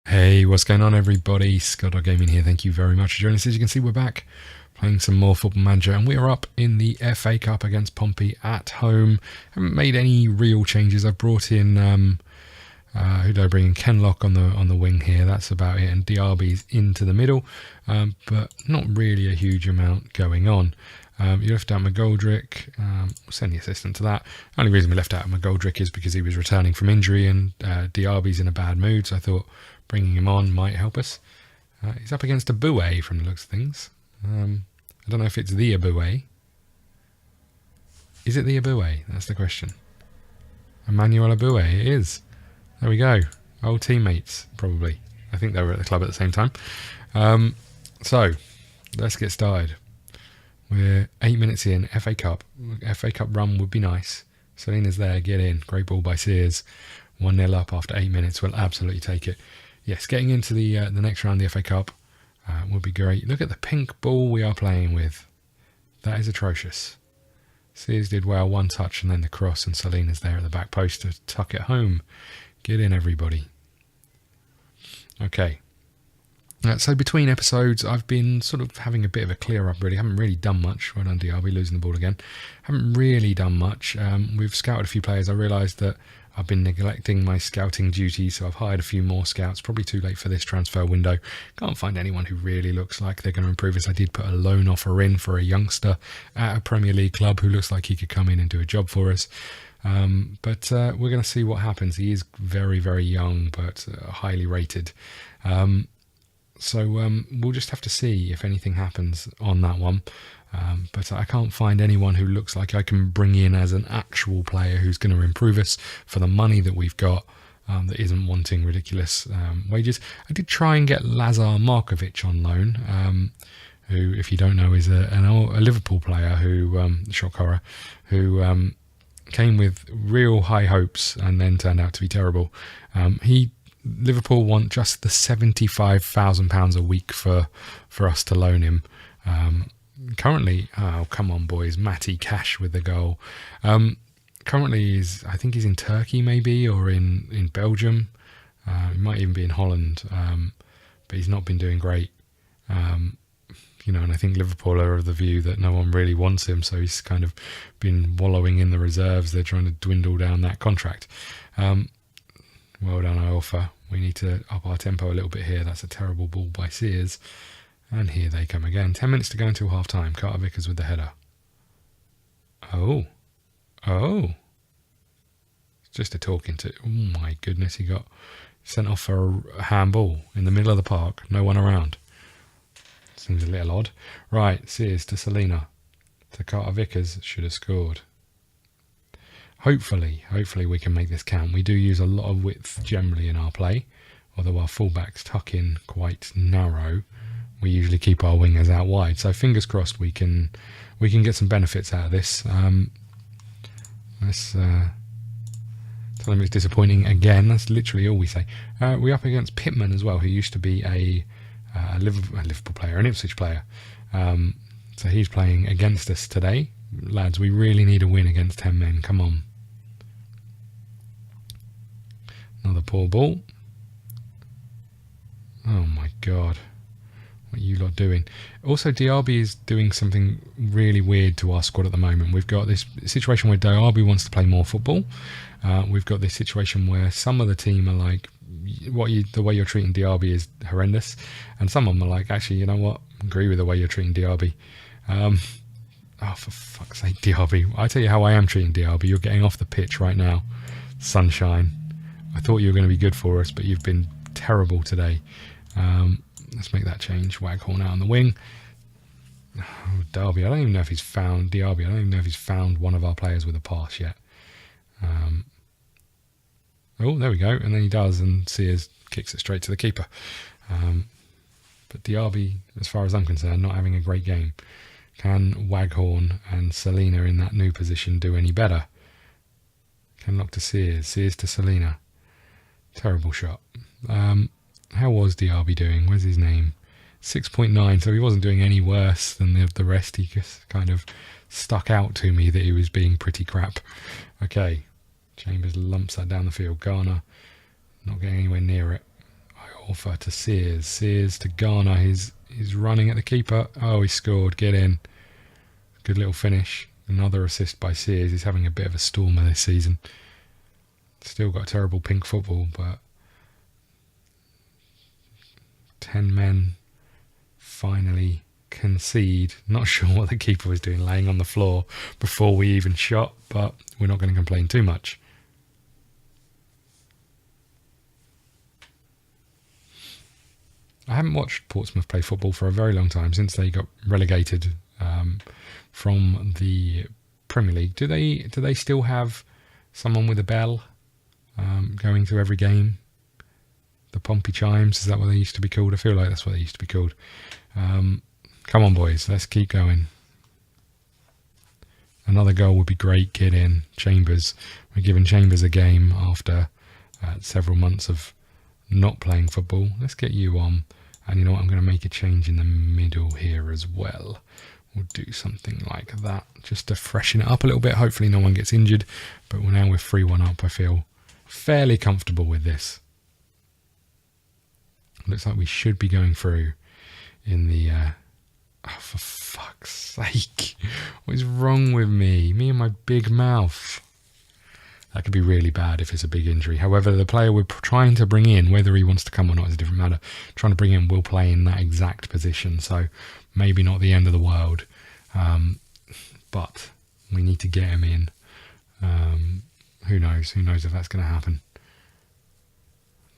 Hey, what's going on everybody? ScottDogGaming here. Thank you very much for joining us. As you can see, we're back playing some more Football Manager, and we are up in the FA Cup against Pompey at home. Haven't made any real changes. I've brought in who did I bring in? Kenlock on the wing here. That's about it, and Diaby's into the middle, but not really a huge amount going on. You left out McGoldrick. We'll send the assistant to that. The only reason we left out McGoldrick is because he was returning from injury, and Diaby's in a bad mood, so I thought bringing him on might help us. He's up against a Aboué from the looks of things. I don't know if it's the Aboué. Is it the Aboué? That's the question. Emmanuel Aboué, it is. There we go. Old teammates, probably. I think they were at the club at the same time. So, let's get started. We're 8 minutes in, FA Cup. FA Cup run would be nice. Selena's there, get in. Great ball by Sears. 1-0 up after 8 minutes. We'll absolutely take it. Yes, getting into the next round of the FA Cup would be great. Look at the pink ball we are playing with. That is atrocious. Sears did well, one touch and then the cross, and Selena's there at the back post to tuck it home. Get in, everybody. Okay. So between episodes, I've been sort of having a bit of a clear up, really. Haven't really done much. Well done, Diaby, losing the ball again. Haven't really done much. We've scouted a few players. I realised that I've been neglecting my scouting duties, so I've hired a few more scouts. Probably too late for this transfer window. Can't find anyone who really looks like they're going to improve us. I did put a loan offer in for a youngster at a Premier League club who looks like he could come in and do a job for us. But we're going to see what happens. He is very, very young, but highly rated. So we'll just have to see if anything happens on that one. But I can't find anyone who looks like I can bring in as an actual player who's going to improve us for the money that we've got, that isn't wanting ridiculous wages. I did try and get Lazar Markovic on loan, who, if you don't know, is a Liverpool player who, shock horror, who came with real high hopes and then turned out to be terrible. Liverpool want just the £75,000 a week for us to loan him. Currently, oh come on boys, Matty Cash with the goal. Currently, I think he's in Turkey maybe, or in Belgium. He might even be in Holland, but he's not been doing great. And I think Liverpool are of the view that no one really wants him, so he's kind of been wallowing in the reserves. They're trying to dwindle down that contract. Well done, Iorfa. We need to up our tempo a little bit here. That's a terrible ball by Sears. And here they come again. 10 minutes to go until half time. Carter Vickers with the header. Oh. It's just a talking to. Oh my goodness, he got sent off for a handball in the middle of the park. No one around. Seems a little odd. Right, Sears to Selena. To Carter Vickers. Should have scored. Hopefully we can make this count. We do use a lot of width generally in our play, although our fullbacks tuck in quite narrow. We usually keep our wingers out wide, so fingers crossed we can get some benefits out of this. Let's tell him it's disappointing again. That's literally all we say. We're up against Pittman as well, who used to be a Liverpool player, an Ipswich player. So he's playing against us today. Lads, we really need a win against 10 men. Come on. Another poor ball. Oh my God. What are you lot doing? Also, Diaby is doing something really weird to our squad at the moment. We've got this situation where Diaby wants to play more football. We've got this situation where some of the team are like, the way you're treating Diaby is horrendous. And some of them are like, actually, you know what? I agree with the way you're treating Diaby. Oh, for fuck's sake, Diaby. I tell you how I am treating Diaby. You're getting off the pitch right now. Sunshine. I thought you were going to be good for us, but you've been terrible today. Let's make that change. Waghorn out on the wing. Oh, Diaby. I don't even know if he's found one of our players with a pass yet. Oh, there we go. And then he does, and Sears kicks it straight to the keeper. But Diaby, as far as I'm concerned, not having a great game. Can Waghorn and Selena in that new position do any better? Kenlock to Sears. Sears to Selena. Terrible shot. How was Diaby doing? Where's his name? 6.9, so he wasn't doing any worse than the rest. He just kind of stuck out to me that he was being pretty crap. Okay. Chambers lumps that down the field. Garner not getting anywhere near it. offer to Sears. Sears to Garner. He's running at the keeper. Oh, he scored. Get in. Good little finish. Another assist by Sears. He's having a bit of a stormer this season. Still got terrible pink football, but 10 men finally concede. Not sure what the keeper was doing, laying on the floor before we even shot, but we're not going to complain too much. I haven't watched Portsmouth play football for a very long time, since they got relegated from the Premier League. Do they still have someone with a bell going through every game? The Pompey Chimes, is that what they used to be called? I feel like that's what they used to be called. Come on, boys, let's keep going. Another goal would be great. Get in. Chambers. We're giving Chambers a game after several months of not playing football. Let's get you on. And you know what? I'm going to make a change in the middle here as well. We'll do something like that, just to freshen it up a little bit. Hopefully no one gets injured. But now we're 3-1 up. I feel fairly comfortable with this. Looks like we should be going through in the... oh, for fuck's sake. What is wrong with me? Me and my big mouth. That could be really bad if it's a big injury. However, the player we're trying to bring in, whether he wants to come or not is a different matter. Trying to bring in will play in that exact position. So maybe not the end of the world. But we need to get him in. Who knows? Who knows if that's going to happen?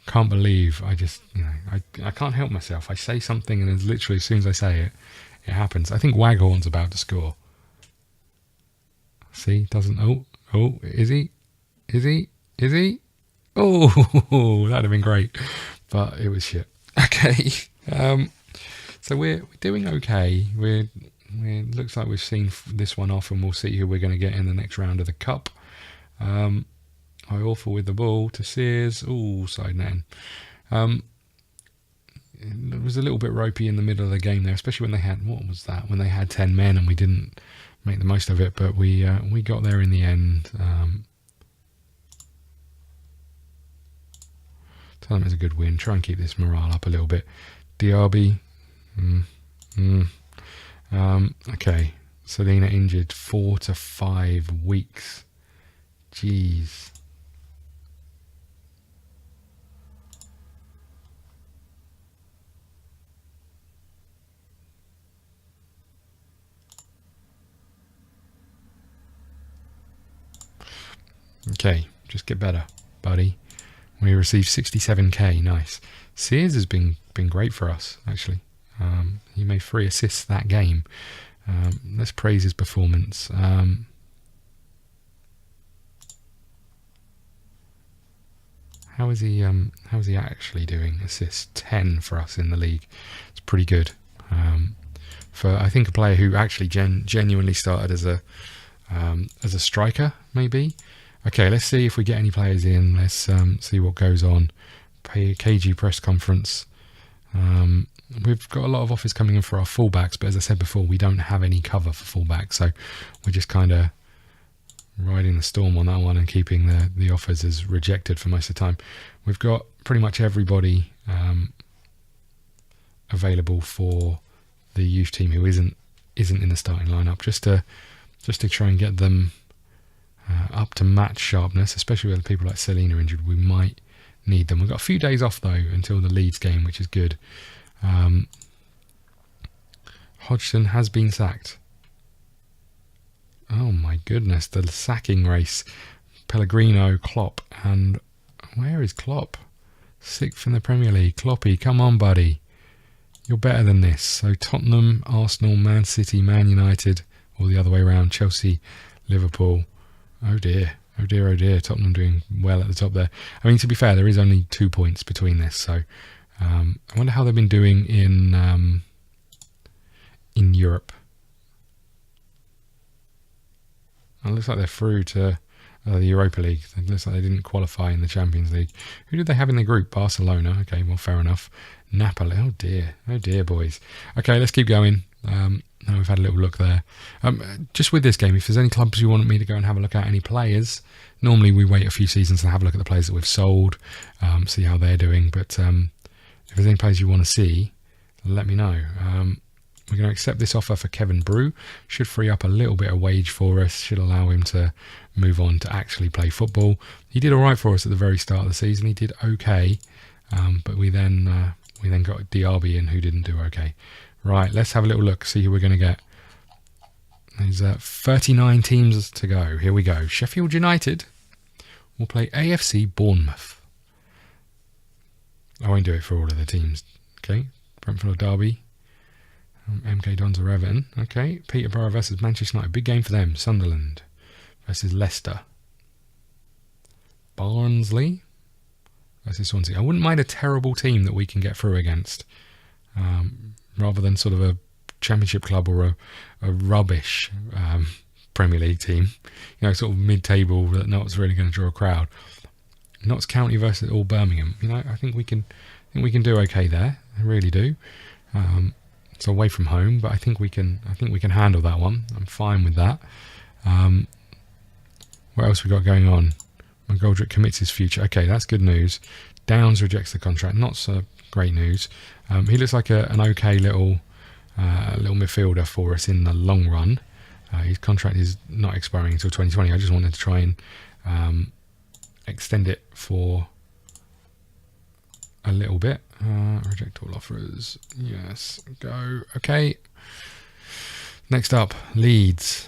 Can't believe I just, I can't help myself. I say something and literally as soon as I say it, it happens. I think Waghorn's about to score. See, doesn't, oh, is he? Is he? Oh, that'd have been great, but it was shit. Okay, so we're doing okay. We're looks like we've seen this one off, and we'll see who we're going to get in the next round of the cup. I awful with the ball to Sears. Oh, side netting. It was a little bit ropey in the middle of the game there, especially when they had, what was that? When they had 10 men and we didn't make the most of it, but we got there in the end. Tell them it's a good win. Try and keep this morale up a little bit. Diaby. Okay. Selena injured 4 to 5 weeks. Jeez. Okay, just get better, buddy. We received 67k, nice. Sears has been great for us, actually. He made 3 assists that game. Let's praise his performance. How is he actually doing? Assists 10 for us in the league. It's pretty good. For I think a player who actually genuinely started as a striker, maybe. Okay, let's see if we get any players in. Let's see what goes on. KG press conference. We've got a lot of offers coming in for our fullbacks, but as I said before, we don't have any cover for fullbacks, so we're just kind of riding the storm on that one and keeping the offers as rejected for most of the time. We've got pretty much everybody available for the youth team who isn't in the starting lineup, just to try and get them up to match sharpness, especially with people like Selena injured. We might need them. We've got a few days off though until the Leeds game, which is good. Hodgson has been sacked. Oh my goodness, the sacking race. Pellegrino, Klopp, and where is Klopp? 6th in the Premier League. Kloppy, come on buddy. You're better than this. So Tottenham, Arsenal, Man City, Man United, or the other way around, Chelsea, Liverpool. Oh dear, oh dear, oh dear. Tottenham doing well at the top there. I mean, to be fair, there is only 2 points between this, so I wonder how they've been doing in Europe. It looks like they're through to the Europa League. It looks like they didn't qualify in the Champions League. Who did they have in the group? Barcelona. Okay, well, fair enough. Napoli. Oh dear, boys. Okay, let's keep going. Now we've had a little look there. Just with this game, if there's any clubs you want me to go and have a look at, any players, normally we wait a few seasons to have a look at the players that we've sold, see how they're doing. But if there's any players you want to see, let me know. We're going to accept this offer for Kevin Brew. Should free up a little bit of wage for us. Should allow him to move on to actually play football. He did all right for us at the very start of the season. He did okay, but we then got Diaby in, who didn't do okay. Right, let's have a little look, see who we're going to get. There's 39 teams to go. Here we go. Sheffield United will play AFC Bournemouth. I won't do it for all of the teams. Okay, Brentford or Derby. MK Dons or Everton. Okay, Peterborough versus Manchester United. Big game for them. Sunderland versus Leicester. Barnsley versus Swansea. I wouldn't mind a terrible team that we can get through against, rather than sort of a Championship club or a rubbish Premier League team. You know, sort of mid-table that not really going to draw a crowd. Notts County versus all Birmingham. You know, I think we can do okay there. I really do. It's away from home, but I think we can handle that one. I'm fine with that. What else we got going on? McGoldrick commits his future. Okay, that's good news. Downs rejects the contract. Not so great news. He looks like an okay little midfielder for us in the long run. His contract is not expiring until 2020. I just wanted to try and extend it for a little bit. Reject all offers. Yes, go. Okay. Next up, Leeds.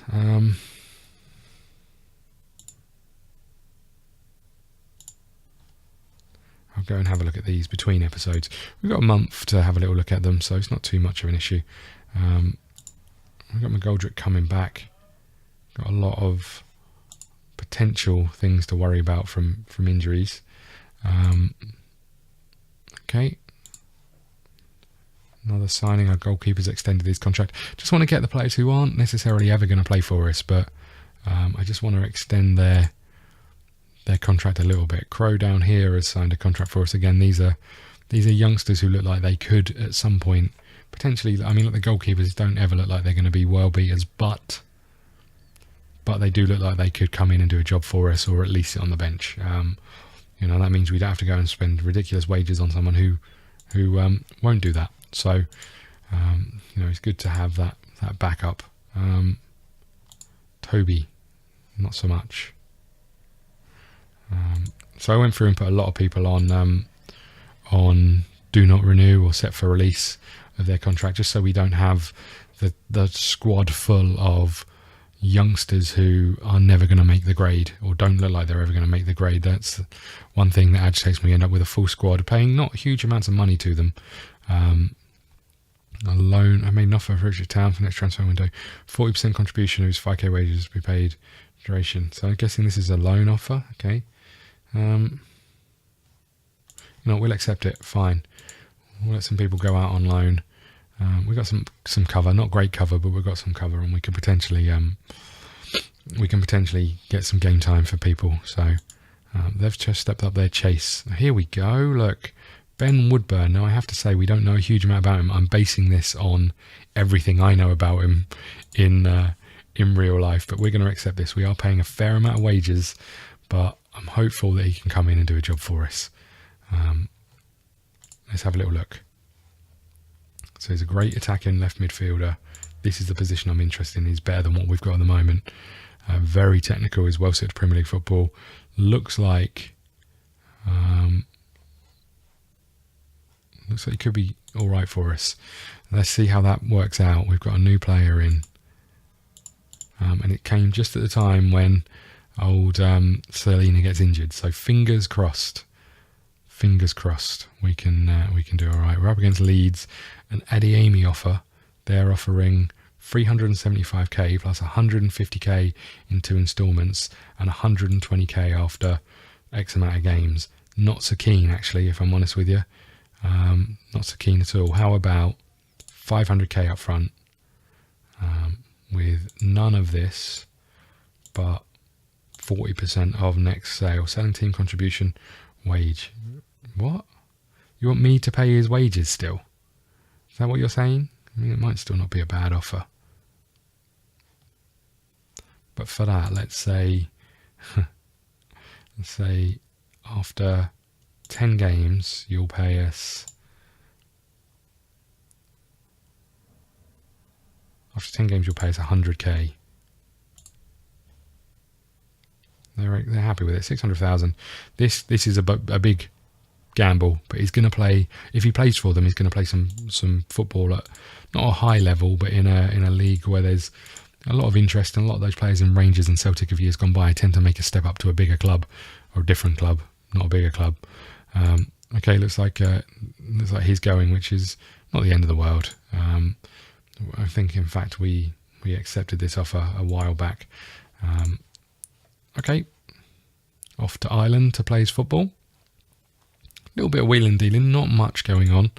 I'll go and have a look at these between episodes. We've got a month to have a little look at them, so it's not too much of an issue. We've got McGoldrick coming back. Got a lot of potential things to worry about from injuries. Okay. Another signing. Our goalkeeper's extended his contract. Just want to get the players who aren't necessarily ever going to play for us, but I just want to extend their contract a little bit. Crow down here has signed a contract for us again. These are youngsters who look like they could at some point potentially. I mean, look, the goalkeepers don't ever look like they're going to be world beaters, but they do look like they could come in and do a job for us, or at least sit on the bench. You know, that means we don't have to go and spend ridiculous wages on someone who won't do that. So, you know, it's good to have that backup. Toby, not so much. So I went through and put a lot of people on do not renew or set for release of their contract, just so we don't have the squad full of youngsters who are never going to make the grade, or don't look like they're ever going to make the grade. That's one thing that agitates me. We end up with a full squad, paying not huge amounts of money to them. A loan, I made an offer for Richard Town for next transfer window. 40% contribution of his 5k wages to be paid duration. So I'm guessing this is a loan offer. Okay. You know, we'll accept it. Fine. We'll let some people go out on loan. We've got some cover, not great cover, but we've got some cover, and we can potentially get some game time for people. So they've just stepped up their chase. Here we go. Look, Ben Woodburn. Now I have to say we don't know a huge amount about him. I'm basing this on everything I know about him in real life, but we're going to accept this. We are paying a fair amount of wages, but I'm hopeful that he can come in and do a job for us. Let's have a little look. So he's a great attacking left midfielder. This is the position I'm interested in. He's better than what we've got at the moment. Very technical. He's well suited to Premier League football. Looks like he could be all right for us. Let's see how that works out. We've got a new player in, and it came just at the time when old Selena gets injured. So fingers crossed. Fingers crossed we can do all right. We're up against Leeds, an Eddie Amy offer. They're offering 375k plus 150k in 2 instalments and 120k after X amount of games. Not so keen, actually, if I'm honest with you. Not so keen at all. How about 500k up front with none of this, but 40% of next sale. Selling team contribution, wage. What? You want me to pay his wages still? Is that what you're saying? I mean, it might still not be a bad offer. But for that, let's say after 10 games, you'll pay us After 10 games, you'll pay us 100k. They're happy with it. 600,000. This is a big gamble, but he's going to play. If he plays for them, he's going to play some football at not a high level, but in a league where there's a lot of interest, and a lot of those players in Rangers and Celtic of years gone by tend to make a step up to a bigger club or a different club, not a bigger club. Okay, looks like he's going, which is not the end of the world. I think, in fact, we accepted this offer a while back. Okay, off to Ireland to play his football. A little bit of wheeling dealing, not much going on.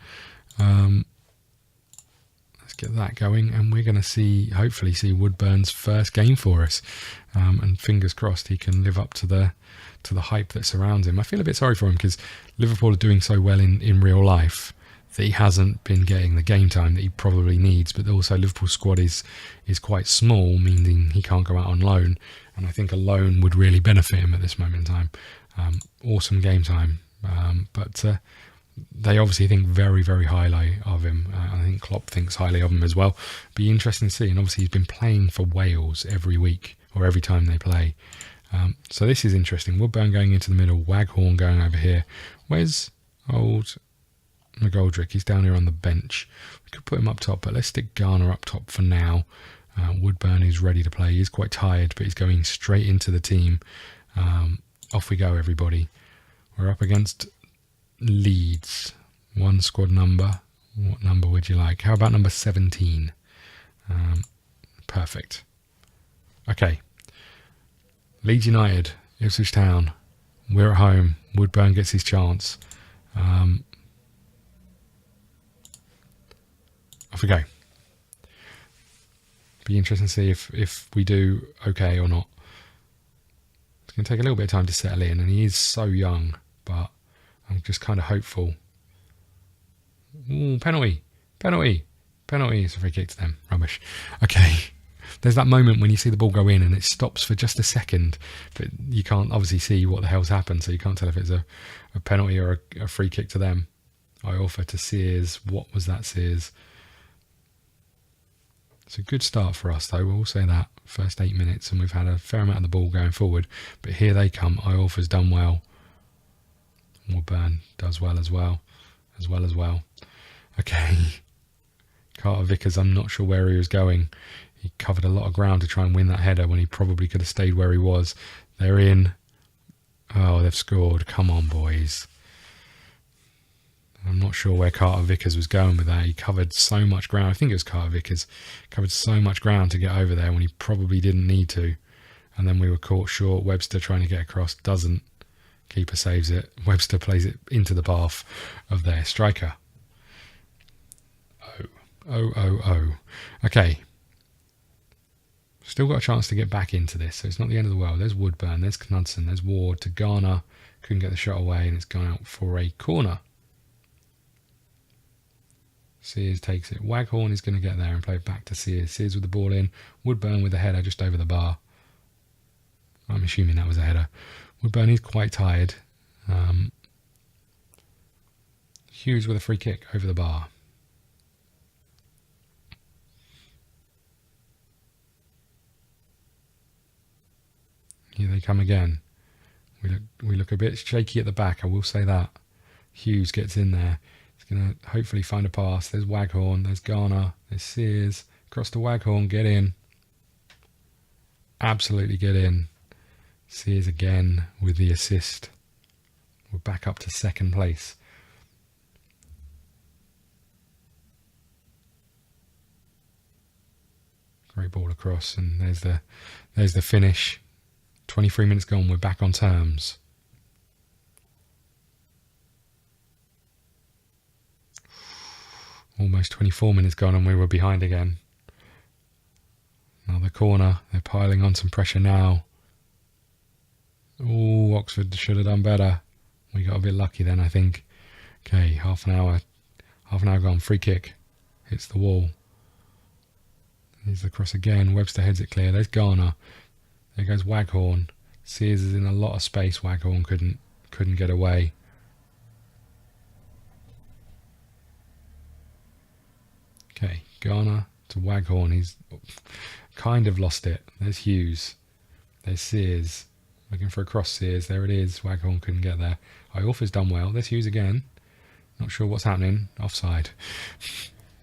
Let's get that going, and we're going to hopefully see Woodburn's first game for us. And fingers crossed he can live up to the hype that surrounds him. I feel a bit sorry for him because Liverpool are doing so well in real life that he hasn't been getting the game time that he probably needs, but also Liverpool's squad is quite small, meaning he can't go out on loan, and I think a loan would really benefit him at this moment in time. Awesome game time, but they obviously think very, very highly of him. I think Klopp thinks highly of him as well. Be interesting to see, and obviously he's been playing for Wales every week, or every time they play. So this is interesting. Woodburn going into the middle, Waghorn going over here. Where's old McGoldrick? He's down here on the bench. We could put him up top, but let's stick Garner up top for now. Woodburn is ready to play. He's quite tired, but he's going straight into the team. Off we go, everybody. We're up against Leeds. One squad number. What number would you like? How about number 17? Perfect. Okay. Leeds United, Ipswich Town. We're at home. Woodburn gets his chance. Off we go. Be interesting to see if we do okay or not. It's going to take a little bit of time to settle in, and he is so young, but I'm just kind of hopeful. Ooh, penalty. It's a free kick to them. Rubbish. Okay. There's that moment when you see the ball go in and it stops for just a second, but you can't obviously see what the hell's happened, so you can't tell if it's a penalty or a free kick to them. I offer to Sears. What was that, Sears? It's a good start for us, though. We'll say that. First 8 minutes, and we've had a fair amount of the ball going forward. But here they come. Iorfa's done well. Woodburn does well as well. Okay. Carter Vickers, I'm not sure where he was going. He covered a lot of ground to try and win that header when he probably could have stayed where he was. They're in. Oh, they've scored. Come on, boys. I'm not sure where Carter Vickers was going with that. He covered so much ground. I think it was Carter Vickers. Covered so much ground to get over there when he probably didn't need to. And then we were caught short. Webster trying to get across. Doesn't. Keeper saves it. Webster plays it into the path of their striker. Oh. Okay. Still got a chance to get back into this, so it's not the end of the world. There's Woodburn, there's Knudsen, there's Ward to Garner. Couldn't get the shot away, and it's gone out for a corner. Sears takes it. Waghorn is going to get there and play it back to Sears. Sears with the ball in. Woodburn with the header just over the bar. I'm assuming that was a header. Woodburn is quite tired. Hughes with a free kick over the bar. Here they come again. We look a bit shaky at the back, I will say that. Hughes gets in there. He's going to hopefully find a pass. There's Waghorn, there's Garner, there's Sears. Across to Waghorn, get in. Absolutely get in. Sears again with the assist. We're back up to second place. Great ball across, and there's the finish. 23 minutes gone, we're back on terms. Almost 24 minutes gone and we were behind again. Another corner, they're piling on some pressure now. Oh, Oxford should have done better. We got a bit lucky then, I think. Okay, half an hour gone, free kick. Hits the wall. Here's the cross again, Webster heads it clear, there's Garner. There goes Waghorn. Sears is in a lot of space. Waghorn couldn't get away. Okay, Garner to Waghorn. He's kind of lost it. There's Hughes. There's Sears. Looking for a cross Sears. There it is. Waghorn couldn't get there. Iorfa's done well. There's Hughes again. Not sure what's happening. Offside.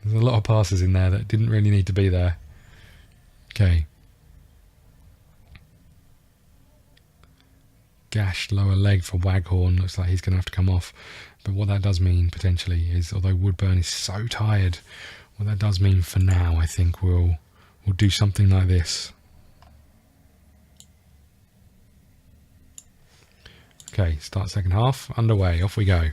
There's a lot of passes in there that didn't really need to be there. Okay. Gashed lower leg for Waghorn. Looks like he's going to have to come off. But what that does mean, potentially, is although Woodburn is so tired, what that does mean for now, I think, we'll do something like this. Okay, start second half. Underway. Off we go.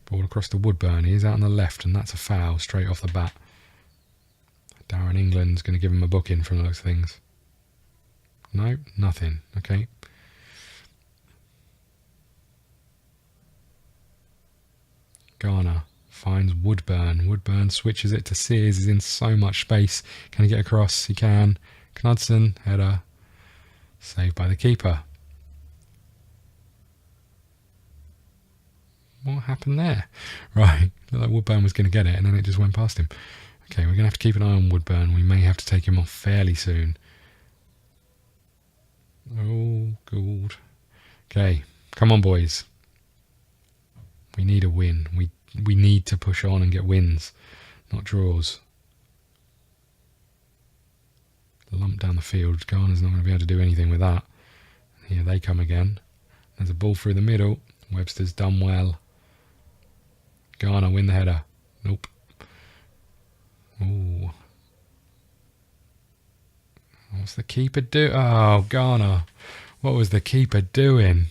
Ball across to Woodburn. He's out on the left, and that's a foul straight off the bat. Darren England's going to give him a booking from the looks of things. No, nothing. Okay. Garner finds Woodburn. Woodburn switches it to Sears. He's in so much space. Can he get across? He can. Knudsen, header. Saved by the keeper. What happened there? Right. Looked like Woodburn was going to get it, and then it just went past him. Okay, we're going to have to keep an eye on Woodburn. We may have to take him off fairly soon. Oh, good. Okay, come on, boys. We need a win. We need to push on and get wins, not draws. Lump down the field. Garner's not going to be able to do anything with that. Here they come again. There's a ball through the middle. Webster's done well. Garner win the header. Nope. Ooh. What's the keeper do? Oh, Garner. What was the keeper doing?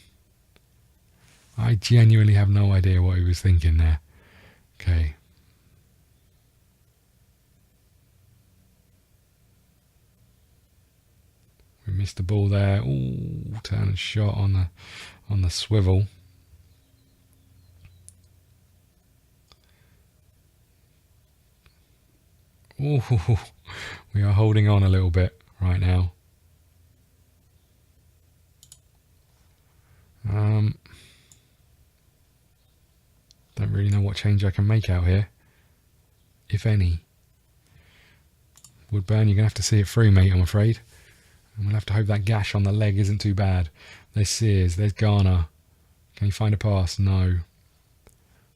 I genuinely have no idea what he was thinking there. Okay. We missed the ball there. Ooh, turn and shot on the swivel. Ooh, we are holding on a little bit right now. Don't really know what change I can make out here, if any. Woodburn, you're going to have to see it through, mate, I'm afraid. And we'll have to hope that gash on the leg isn't too bad. There's Sears, there's Garner. Can he find a pass? No.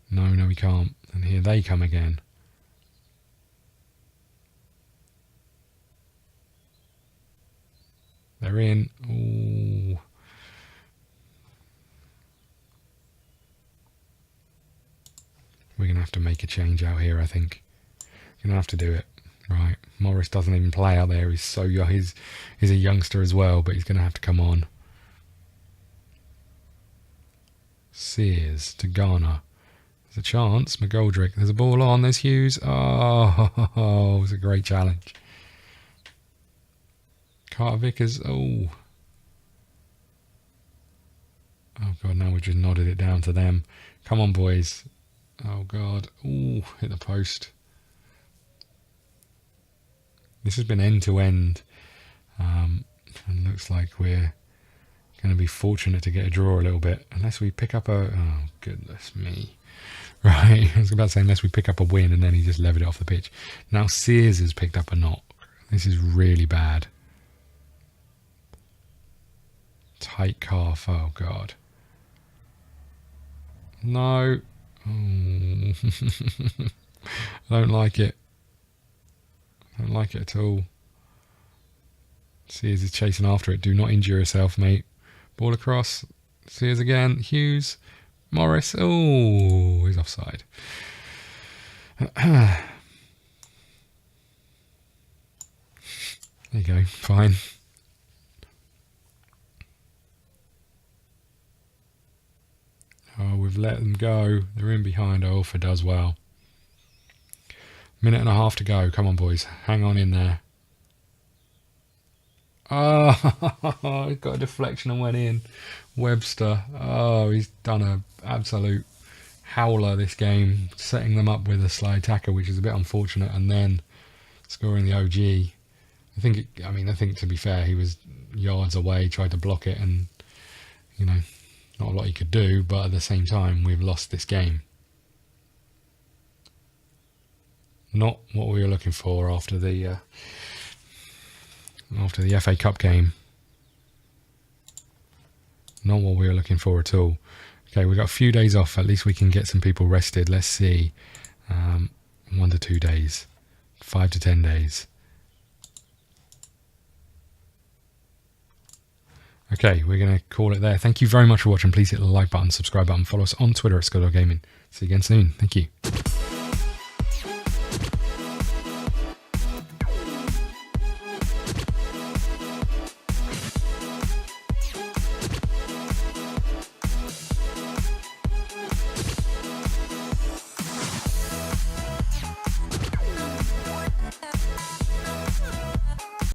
No, he can't. And here they come again. They're in. Ooh. We're going to have to make a change out here, I think. Going to have to do it. Right. Morris doesn't even play out there. He's so young. He's a youngster as well, but he's going to have to come on. Sears to Garner. There's a chance. McGoldrick. There's a ball on. There's Hughes. Oh, it was a great challenge. Carter Vickers. Oh. Oh, God. Now we just nodded it down to them. Come on, boys. Oh, God. Ooh, hit the post. This has been end to end. And looks like we're going to be fortunate to get a draw a little bit. Unless we pick up a... Oh, goodness me. Right. I was about to say unless we pick up a win and then he just levered it off the pitch. Now Sears has picked up a knock. This is really bad. Tight calf. Oh, God. No. Oh. I don't like it. I don't like it at all. Sears is chasing after it. Do not injure yourself, mate. Ball across. Sears again. Hughes. Morris. Oh, he's offside. There you go. Fine. Oh, we've let them go. They're in behind. Iorfa does well. Minute and a half to go. Come on, boys. Hang on in there. Oh, he got a deflection and went in. Webster. Oh, he's done an absolute howler this game. Setting them up with a slide tackle, which is a bit unfortunate, and then scoring the OG. I think to be fair, he was yards away, tried to block it, and, you know, not a lot he could do, but at the same time, we've lost this game. Not what we were looking for after the FA Cup game. Not what we were looking for at all. Okay, we've got a few days off. At least we can get some people rested. Let's see. 1 to 2 days. 5 to 10 days. Okay, we're going to call it there. Thank you very much for watching. Please hit the like button, subscribe button, follow us on Twitter at ScottDogGaming. See you again soon. Thank you.